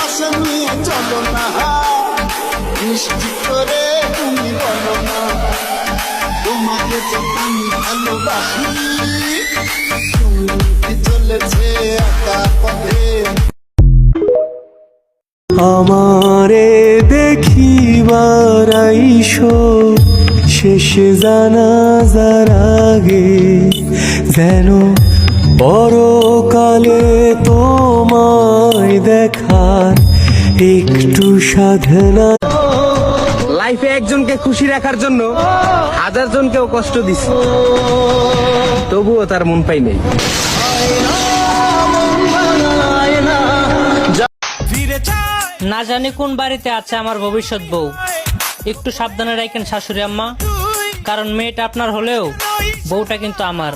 পাশে নিয়ে চলো না, মিষ্টি করে তুমি বলো না, তোমাকে তো আমি ভালোবাসি। তুমি চলেছে একা পথে, আমারে দেখিবার আইসো শেষে জানাজার আগে, যেন পরকালে তোমায় দেখার একটু সাধনা। লাইফে একজনকে খুশি রাখার জন্য হাজার জনকেও কষ্ট দিছি, তবুও তার মন পাই নেই। না জানি কোন বাড়িতে আছে আমার ভবিষ্যৎ বউ, একটু সাবধানে রাখেন শাশুড়ি আম্মা, কারণ মেয়েটা আপনার হলেও বউটা কিন্তু আমার।